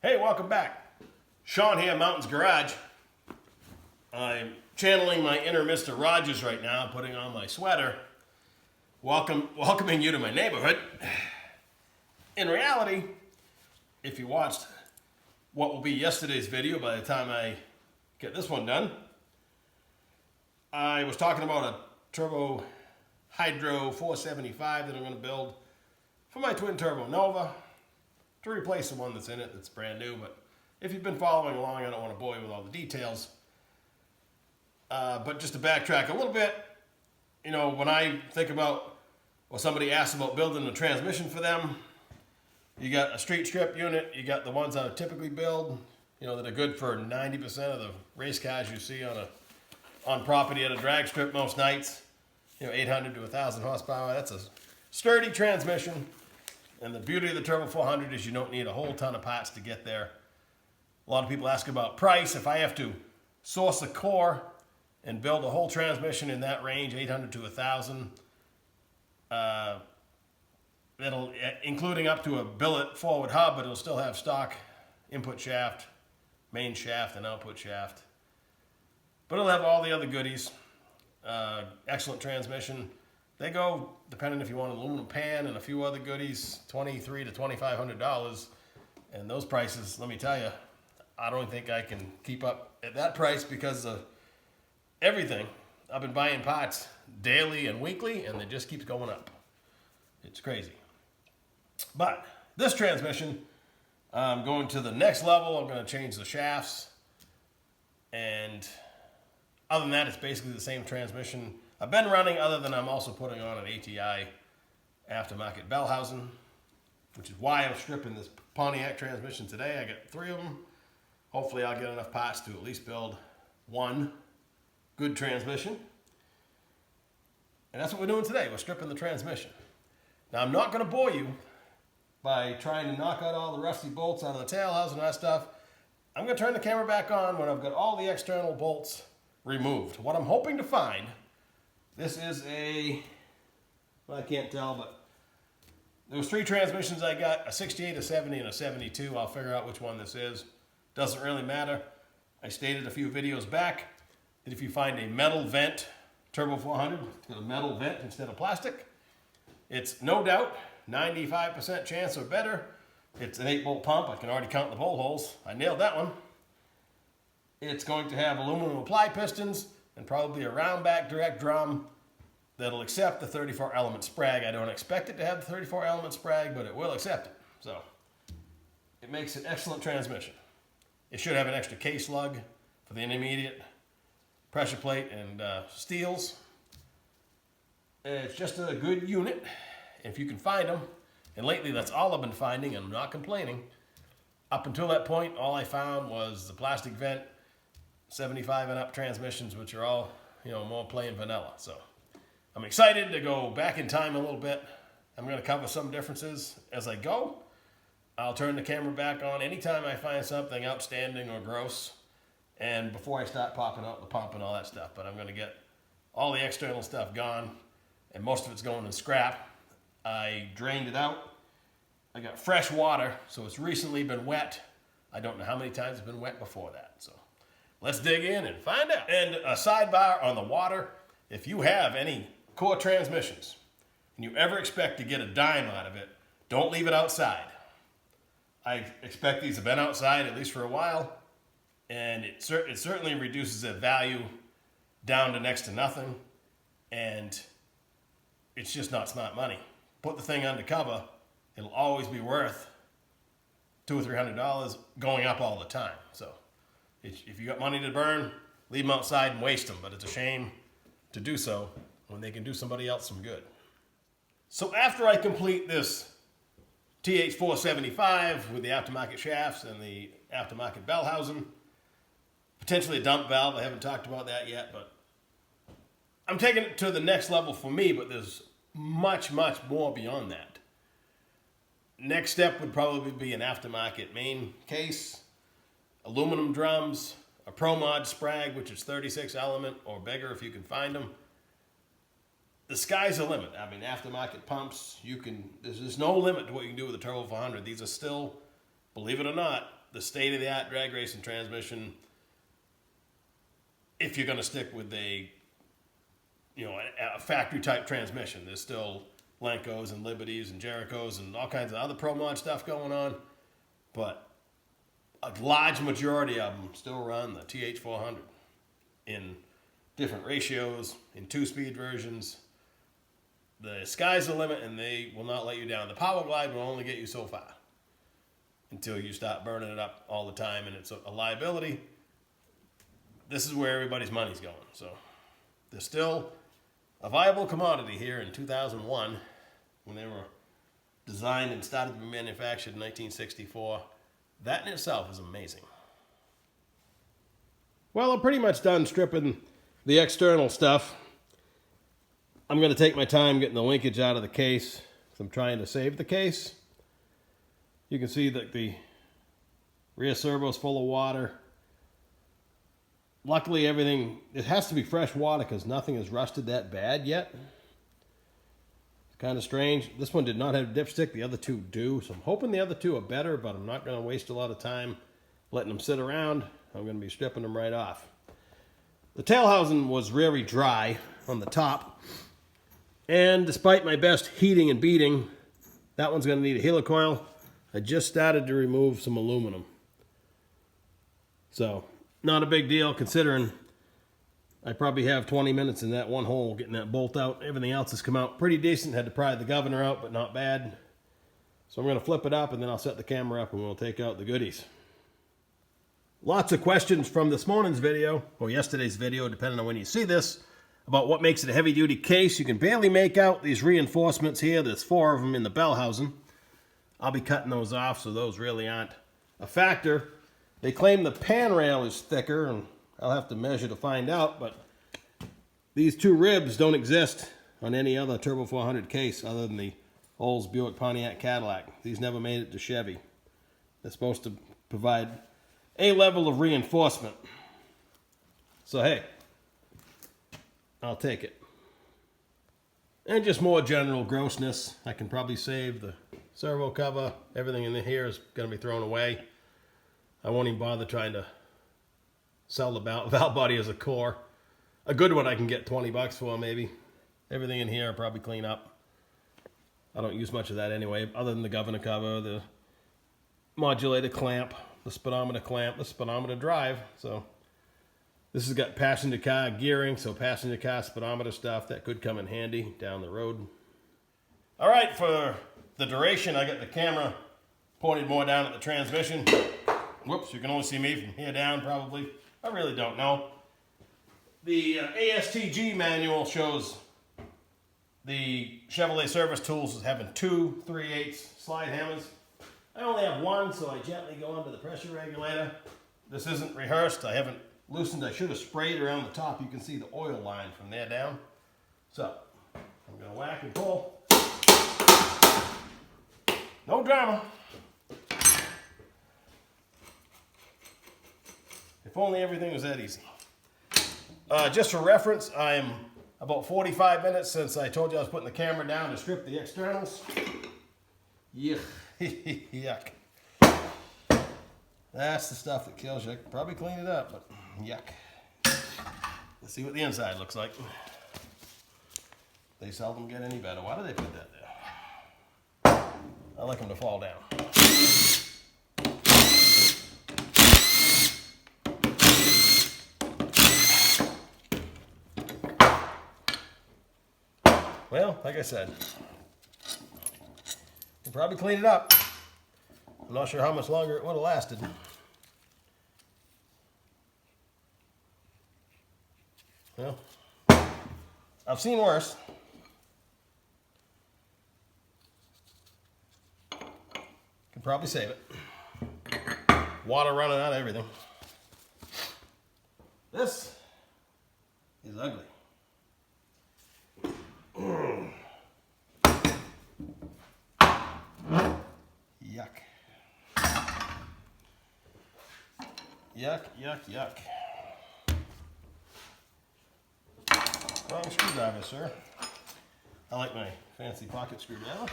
Hey, welcome back. Sean here, Mountains Garage. I'm channeling my inner Mr. Rogers right now, putting on my sweater, welcoming you to my neighborhood. In reality, if you watched what will be yesterday's video by the time I get this one done, I was talking about a turbo hydro 475 that I'm going to build for my twin turbo Nova to replace the one that's in it that's brand new. But if you've been following along, I don't want to bore you with all the details. But just to backtrack a little bit, you know, when I think about, well, somebody asks about building a transmission for them, you got a street strip unit, you got the ones that I typically build, you know, that are good for 90% of the race cars you see on property at a drag strip most nights. You know, 800 to 1,000 horsepower. That's a sturdy transmission. And the beauty of the Turbo 400 is you don't need a whole ton of parts to get there. A lot of people ask about price. If I have to source a core and build a whole transmission in that range, 800 to 1,000, that'll, including up to a billet forward hub, but it'll still have stock input shaft, main shaft, and output shaft. But it'll have all the other goodies. Excellent transmission. They go, depending if you want an aluminum pan and a few other goodies, $2,300 to $2,500. And those prices, let me tell you, I don't think I can keep up at that price because of everything. I've been buying parts daily and weekly, and it just keeps going up. It's crazy. But this transmission, I'm going to the next level. I'm going to change the shafts. And other than that, it's basically the same transmission I've been running, other than I'm also putting on an ATI aftermarket bell housing, which is why I'm stripping this Pontiac transmission today. I got 3 of them. Hopefully I'll get enough parts to at least build one good transmission. And that's what we're doing today. We're stripping the transmission. Now, I'm not going to bore you by trying to knock out all the rusty bolts out of the tail housing and that stuff. I'm going to turn the camera back on when I've got all the external bolts removed. What I'm hoping to find, this is well, I can't tell, but there was 3 transmissions I got, a 68, a 70, and a 72. I'll figure out which one this is. Doesn't really matter. I stated a few videos back that if you find a metal vent Turbo 400, it's got a metal vent instead of plastic, it's no doubt 95% chance or better. It's an 8-bolt pump. I can already count the bolt holes. I nailed that one. It's going to have aluminum apply pistons and probably a round back direct drum that'll accept the 34 element sprag. I don't expect it to have the 34 element sprag, but it will accept it. So it makes an excellent transmission. It should have an extra case lug for the intermediate pressure plate and steels. It's just a good unit if you can find them. And lately that's all I've been finding, and I'm not complaining. Up until that point, all I found was the plastic vent 75 and up transmissions, which are all, you know, more plain vanilla. So I'm excited to go back in time a little bit. I'm going to cover some differences as I go. I'll turn the camera back on anytime I find something outstanding or gross, and before I start popping out the pump and all that stuff. But I'm going to get all the external stuff gone, and most of it's going in scrap. I drained it out. I got fresh water, so it's recently been wet. I don't know how many times it's been wet before that. So let's dig in and find out. And a sidebar on the water, if you have any core transmissions and you ever expect to get a dime out of it, don't leave it outside. I expect these have been outside at least for a while, and it certainly reduces their value down to next to nothing, and it's just not smart money. Put the thing under cover, it'll always be worth $200 or $300 going up all the time. So if you got money to burn, leave them outside and waste them. But it's a shame to do so when they can do somebody else some good. So after I complete this TH475 with the aftermarket shafts and the aftermarket bell housing, potentially a dump valve, I haven't talked about that yet, but I'm taking it to the next level for me, but there's much, much more beyond that. Next step would probably be an aftermarket main case, aluminum drums, a Pro Mod sprag, which is 36 element or bigger if you can find them. The sky's the limit. I mean, aftermarket pumps, there's no limit to what you can do with a Turbo 400. These are still, believe it or not, the state-of-the-art drag racing transmission, if you're going to stick with a factory-type transmission. There's still Lenkos and Liberties and Jerichos and all kinds of other Pro Mod stuff going on, but a large majority of them still run the TH400 in different ratios, in 2-speed versions. The sky's the limit, and they will not let you down. The Power Glide will only get you so far until you start burning it up all the time, and it's a liability. This is where everybody's money's going. So they're still a viable commodity here in 2001 when they were designed and started to be manufactured in 1964. That in itself is amazing. Well, I'm pretty much done stripping the external stuff. I'm going to take my time getting the linkage out of the case. I'm trying to save the case. You can see that the rear servo's full of water. Luckily, everything, it has to be fresh water because nothing has rusted that bad yet. It's kind of strange. This one did not have dipstick. The other two do. So I'm hoping the other two are better, but I'm not going to waste a lot of time letting them sit around. I'm going to be stripping them right off. The tail housing was very dry on the top. And despite my best heating and beating, that one's going to need a helicoil. I just started to remove some aluminum. So, not a big deal considering I probably have 20 minutes in that one hole getting that bolt out. Everything else has come out pretty decent. Had to pry the governor out, but not bad. So I'm going to flip it up and then I'll set the camera up and we'll take out the goodies. Lots of questions from this morning's video, or yesterday's video, depending on when you see this, about what makes it a heavy-duty case. You can barely make out these reinforcements here. There's 4 of them in the bell housing. I'll be cutting those off, so those really aren't a factor. They claim the pan rail is thicker, and I'll have to measure to find out, but these 2 ribs don't exist on any other Turbo 400 case other than the Olds, Buick, Pontiac, Cadillac. These never made it to Chevy. They're supposed to provide a level of reinforcement. So hey, I'll take it. And just more general grossness. I can probably save the servo cover. Everything in here is going to be thrown away. I won't even bother trying to sell the valve body as a core. A good one I can get 20 bucks for maybe. Everything in here I'll probably clean up. I don't use much of that anyway, other than the governor cover, the modulator clamp, the speedometer clamp, the speedometer drive. So this has got passenger car gearing, so passenger car speedometer stuff that could come in handy down the road. All right, for the duration, I got the camera pointed more down at the transmission. Whoops, you can only see me from here down probably. I really don't know. The ASTG manual shows the Chevrolet Service Tools as having 2 3/8 slide hammers. I only have 1, so I gently go under the pressure regulator. This isn't rehearsed. I haven't loosened. I should have sprayed around the top. You can see the oil line from there down. So, I'm going to whack and pull. No drama. If only everything was that easy. Just for reference, I am about 45 minutes since I told you I was putting the camera down to strip the externals. Yuck. Yuck. That's the stuff that kills you. I could probably clean it up, but yuck. Let's see what the inside looks like. They seldom get any better. Why do they put that there? I like them to fall down. Well, like I said, you probably clean it up. I'm not sure how much longer it would have lasted. Well, I've seen worse. Could probably save it. Water running out of everything. This is ugly. Yuck. Yuck, yuck, yuck. Wrong screwdriver, sir. I like my fancy pocket screwdriver.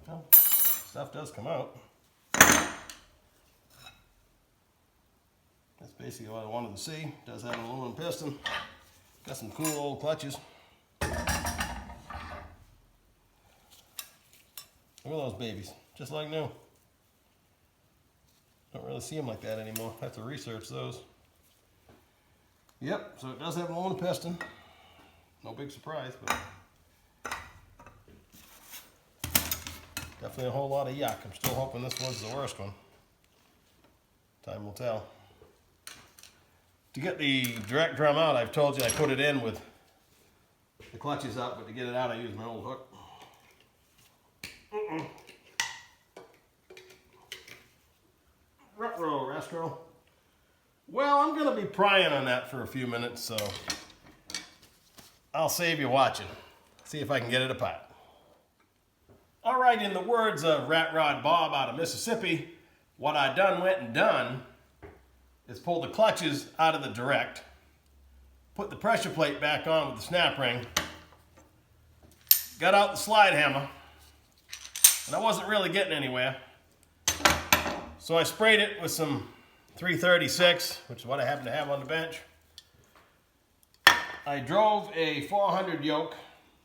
Well, stuff does come out. That's basically what I wanted to see. It does have an aluminum piston. Got some cool old clutches. Look at those babies, just like new. Don't really see them like that anymore. I have to research those. Yep, so it does have an aluminum piston. No big surprise, but definitely a whole lot of yuck. I'm still hoping this was the worst one. Time will tell. To get the direct drum out, I've told you I put it in with the clutches up, but to get it out I use my old hook. Ruh-roh, Rastro. Well, I'm going to be prying on that for a few minutes, so I'll save you watching. See if I can get it apart. All right, in the words of Rat Rod Bob out of Mississippi, what I went and done is pull the clutches out of the direct, put the pressure plate back on with the snap ring, got out the slide hammer, and I wasn't really getting anywhere. So I sprayed it with some 336, which is what I happen to have on the bench. I drove a 400 yoke,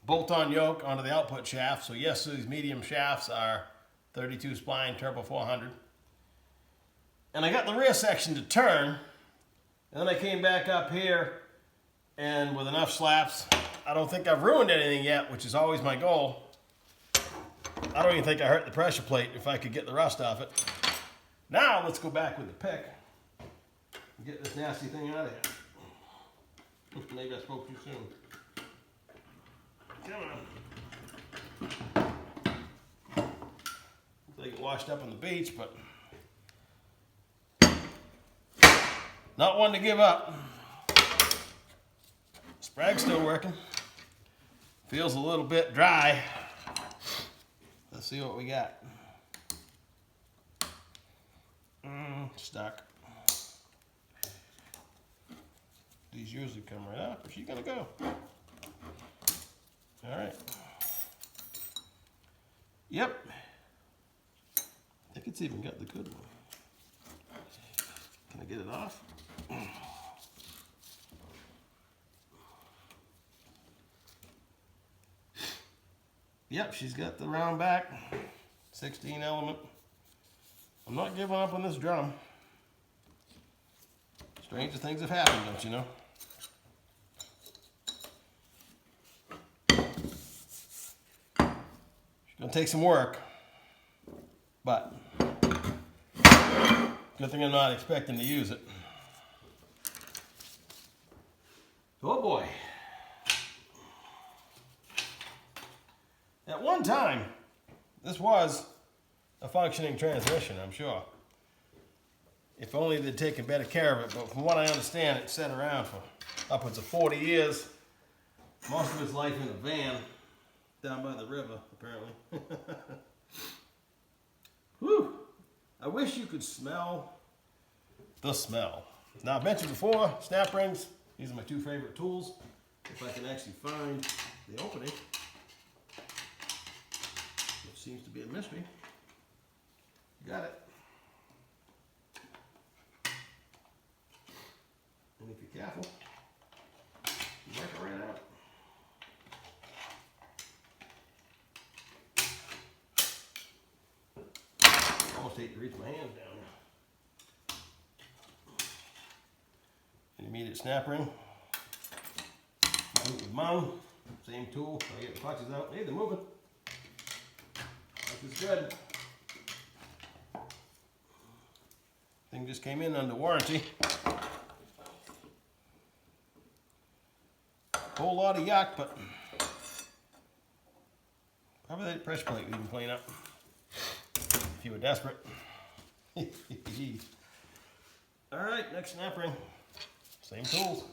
bolt-on yoke, onto the output shaft. So yes, these medium shafts are 32 spline turbo 400. And I got the rear section to turn, and then I came back up here, and with enough slaps, I don't think I've ruined anything yet, which is always my goal. I don't even think I hurt the pressure plate if I could get the rust off it. Now let's go back with the pick and get this nasty thing out of here. Maybe I spoke too soon. Come on. They get washed up on the beach, but not one to give up. Sprag's still working. Feels a little bit dry. Let's see what we got. Stuck. These usually come right up. Where's she gonna go? All right. Yep. I think it's even got the good one. Can I get it off? Yep, she's got the round back, 16 element. I'm not giving up on this drum. Stranger things have happened, don't you know? It's gonna take some work, but good thing I'm not expecting to use it. Oh boy. At one time, this was a functioning transmission, I'm sure. If only they'd taken better care of it, but from what I understand, it sat around for upwards of 40 years. Most of its life in a van down by the river, apparently. Whew. I wish you could smell the smell. Now, I've mentioned before, snap rings. These are my two favorite tools. If I can actually find the opening, which seems to be a mystery. Got it. And if you're careful, you work it right out. Almost hate to reach my hands down. Intermediate snap ring. Move with mount. Same tool. I get the clutches out. Hey, they're moving. This is good. Thing just came in under warranty. Whole lot of yuck, but probably that pressure plate we can clean up if you were desperate. Alright, next snap ring. Same tools.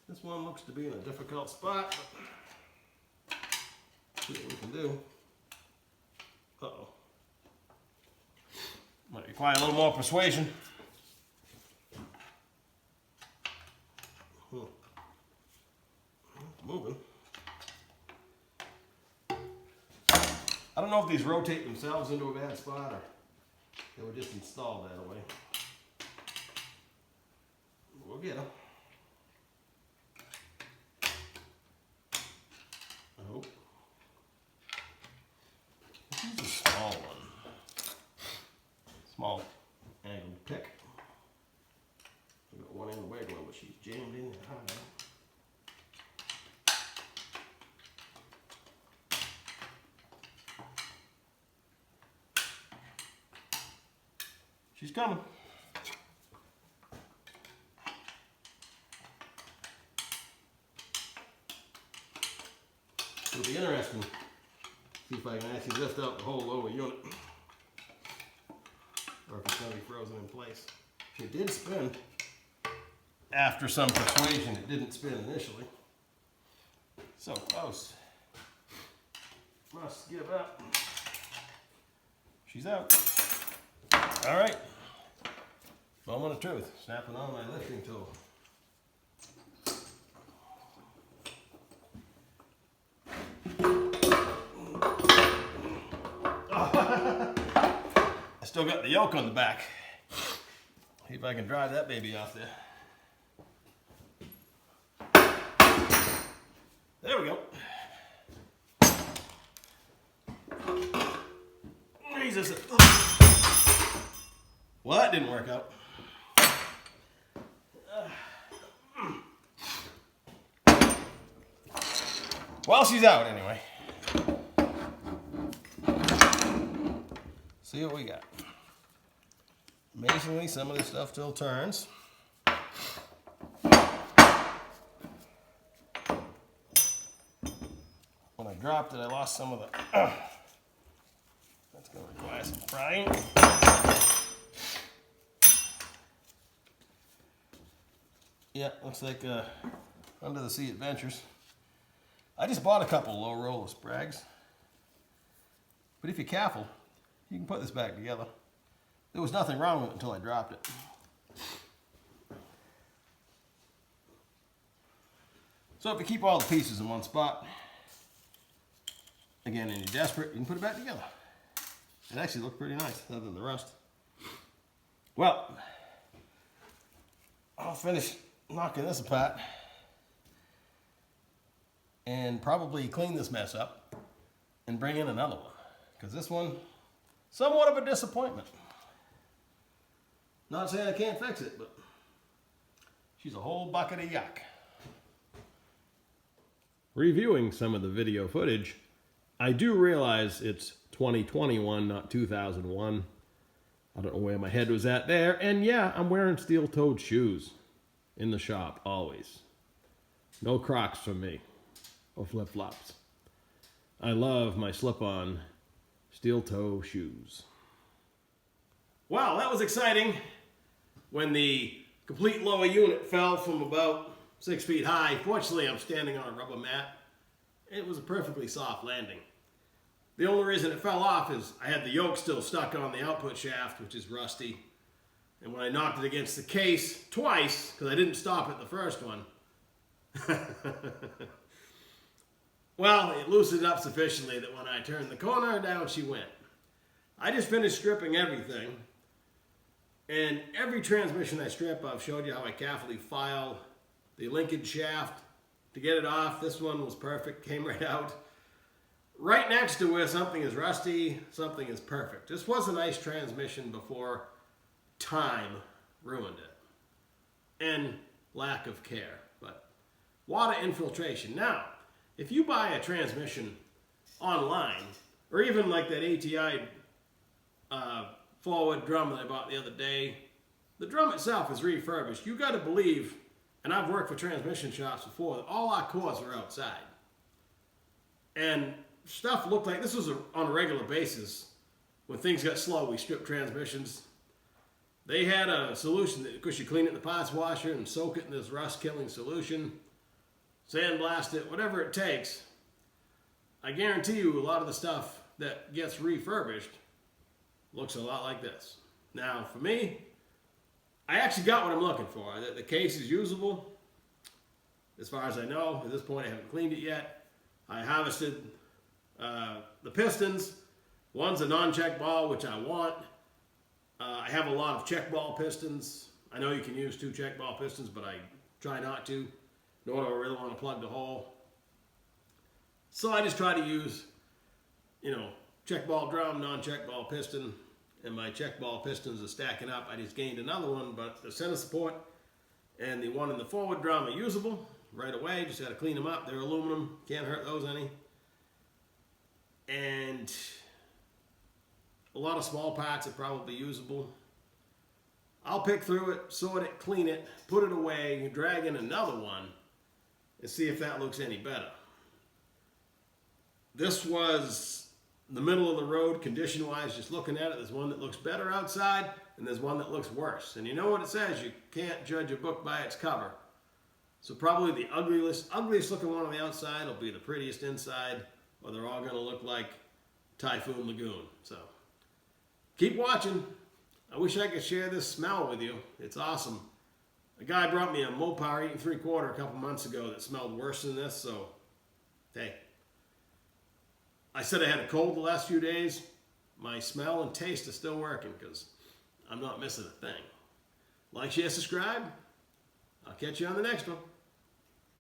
This one looks to be in a difficult spot, but see what we can do. Uh-oh. Might require a little more persuasion. Moving. I don't know if these rotate themselves into a bad spot or they were just installed that way. We'll get them. I hope. This is a small one. Small angled pick. I've got one in the wiggle, but she's jammed in there. I don't know. She's coming. It'll be interesting. See if I can actually lift out the whole lower unit. Or if it's going to be frozen in place. It did spin. After some persuasion, it didn't spin initially. So close. Must give up. She's out. All right. Moment of truth. Snapping on my lifting tool. I still got the yoke on the back. See if I can drive that baby off there. There we go. Jesus. Well, that didn't work out. Well, she's out anyway. See what we got. Amazingly, some of this stuff still turns. When I dropped it, I lost some of the... That's going to require some frying. Yeah, looks like Under the Sea Adventures. I just bought a couple low roller sprags. But if you're careful, you can put this back together. There was nothing wrong with it until I dropped it. So if you keep all the pieces in one spot, again, and you're desperate, you can put it back together. It actually looked pretty nice, other than the rust. Well, I'll finish knocking this apart and probably clean this mess up and bring in another one, because this one, somewhat of a disappointment. Not saying I can't fix it, but she's a whole bucket of yuck. Reviewing some of the video footage, I do realize it's 2021, not 2001. I don't know where my head was at there. And yeah, I'm wearing steel-toed shoes in the shop, always. No Crocs for me, or flip-flops. I love my slip-on steel-toe shoes. Wow, that was exciting. When the complete lower unit fell from about 6 feet high, fortunately I'm standing on a rubber mat. It was a perfectly soft landing. The only reason it fell off is I had the yoke still stuck on the output shaft, which is rusty. And when I knocked it against the case twice, because I didn't stop at the first one, well, it loosened up sufficiently that when I turned the corner, down she went. I just finished stripping everything. And every transmission I strip, I've showed you how I carefully file the linkage shaft to get it off. This one was perfect, came right out. Right next to where something is rusty, something is perfect. This was a nice transmission before time ruined it. And lack of care. But water infiltration. Now, if you buy a transmission online, or even like that ATI forward drum that I bought the other day, the drum itself is refurbished. You got to believe, and I've worked for transmission shops before, that all our cores are outside. And stuff looked like, this was on a regular basis. When things got slow, we stripped transmissions. They had a solution that, of course, you clean it in the parts washer and soak it in this rust-killing solution, sandblast it, whatever it takes. I guarantee you a lot of the stuff that gets refurbished looks a lot like this. Now, for me, I actually got what I'm looking for. The case is usable, as far as I know. At this point, I haven't cleaned it yet. I harvested the pistons, One's a non-check ball, which I want. I have a lot of check ball pistons. I know you can use 2 check ball pistons, but I try not to, nor do I really want to plug the hole. So I just try to use, check ball drum, non-check ball piston, and my check ball pistons are stacking up. I just gained another one, but the center support and the one in the forward drum are usable right away. Just got to clean them up. They're aluminum, can't hurt those any. And a lot of small parts are probably usable. I'll pick through it, sort it, clean it, put it away, drag in another one, and see if that looks any better. This was the middle of the road condition-wise, just looking at it. There's one that looks better outside, and there's one that looks worse. And you know what it says, you can't judge a book by its cover. So probably the ugliest looking one on the outside will be the prettiest inside, or they're all gonna look like Typhoon Lagoon. So keep watching. I wish I could share this smell with you. It's awesome. A guy brought me a Mopar 8 3/4 a couple months ago that smelled worse than this, so hey. I said I had a cold the last few days. My smell and taste are still working because I'm not missing a thing. Like, share, subscribe. I'll catch you on the next one.